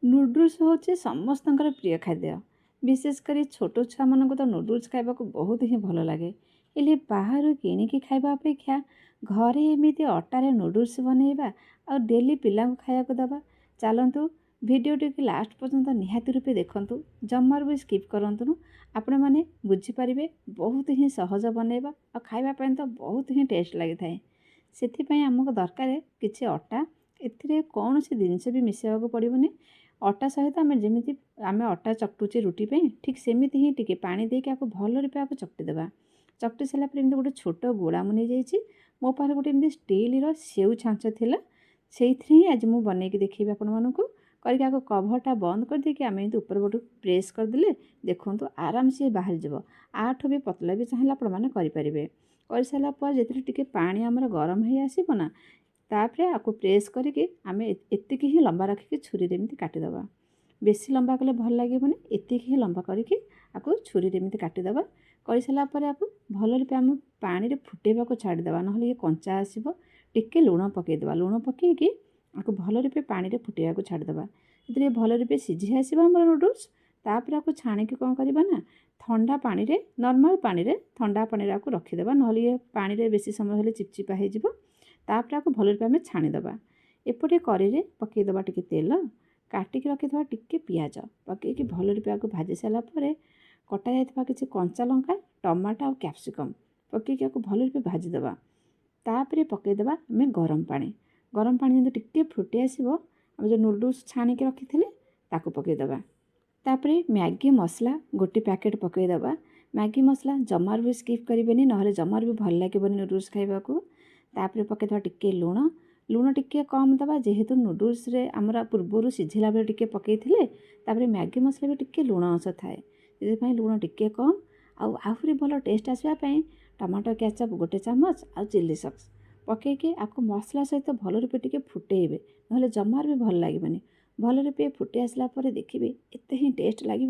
Noodles होचे समस्तंकर प्रिय खाद्य। विशेषकर छोट छुआ मन तो नूडल्स खाइबा को बहुत ही भल लगे। हेले बाहर किणिकी खाइबा अपेक्षा घरे एमिति अटारे नूडल्स बनैबा और डेली पिला खाया दबा। चलतु भिडियोटी की लास्ट पर्यंत निहाती रूपे देखंतु, जमार भी स्किप करंतु। आपण माने बुझिपारे बहुत ही सहज बनैबा और खाइबा तो बहुत ही टेस्ट लगी थाए। से आमको दरकार किसी अटा, एथिरे कौन सी जिनस भी मिसेवाक पड़ोनी। अटा सहित आम जमी आम अटा चकटुचे रुटी पे ठीक सेमती ही टिके पानी देके आपको भल रूपे आपको चकटी देवा। चकटी सारा गोटे छोट गोड़ा मुझे जाइए मो पाखे गोटे एमती स्टील सेव छाँच थिला से ही आज मुझे बनईक देखी आपण मानक करके कभरटा बंद कर देके आम एमती ऊपर पटू प्रेस करदे देखूँ आराम से बाहर जब आठ भी पतला भी चाहिए आपण करेंगे। कर सारापर जो टे पानी आमर गरम हो आसना तापर आपको प्रेस करके आम एतिक ही लंबा रखिक छुरी एमती काटिदेवा। बेसी लंबा कले भल लगे एतिक ही लंबा करके आपको छुरी एमती काटिदेवा। कर सारापर आपको भल रूपे आम पानी रे फुटेबा छाड़देवा, ना ये कंचा आसो। टिके लुण पकईदेवा, लुण पकईकि आपको भल रूपे पानी रे फुटेबा छाड़देवा। जो भल रूपे सीझी आसो आम नूडल्स तापर आपको छाणिकी कौन करवा ना ठंडा पानी रे नॉर्मल पानी रे ठंडा पानी रे आपको रखीदेवा, ना ये पानी रे बेसी समय हेले चिपचिपा हो। तापर आपको भल रूपे आम छाणीदेवा। एपटे कड़े पकईदेवा टिके तेल, काटिकी रखिदेवा टिके पियाज पकईकि भल रूपे आपको भाजी सारापर कटा जाइथिबा किछि कंचा लंका, टमाटो और कैप्सिकम पकईकि आपको भल रूपे भाजीदेवा। तापर पकईदेवा आम गरम पानी जो टिके फुटी आसो आम जो नूडल्स छाणिकी रखी ताकू पकईदेवा। तापर मैगी मसला गोटे पैकेट पकईदेवा। मैगी मसला जमार भी स्किप करेंगे, ना जमार भी भल लगे नूडल्स खाइबा को। तापर पकईदेवा टिके लुण, लुण टिके कम दबा जेहेतु नूडल्स रे आमर पूर्वर सिझिला बेले टिके पकई थिले। तापर मैगी मसला भी टिके लुण अंश थाए, से लुण टिके कम आहरी भल टेस्ट आसवाई टमाटो केचप गोटे चामच आ चिल्ली सॉस पकईकि आपको मसला सहित भल रूपे टिके फुटेबे, ना जमार भी भल लगे। भल रूपे फुटी आसला पर देखिए एत ही टेस्ट लगे।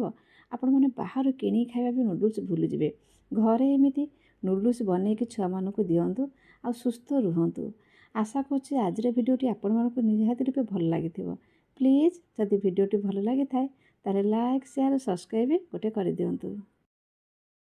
आपण मैंने बाहर किणी खाइबा भी नूडल्स भूली जाए। घरे एमती नूडल्स बनईकि छुआ मानक दिंतु आ सुस्थ रुहतु। आशा करुँच आज भिडियोटी आपण मानक निहाती रूपे भल लगी। प्लीज जदि भिडियोटी भल लगी थाए ताले लाइक शेयर सब्सक्राइब गोटे कर दिंतु।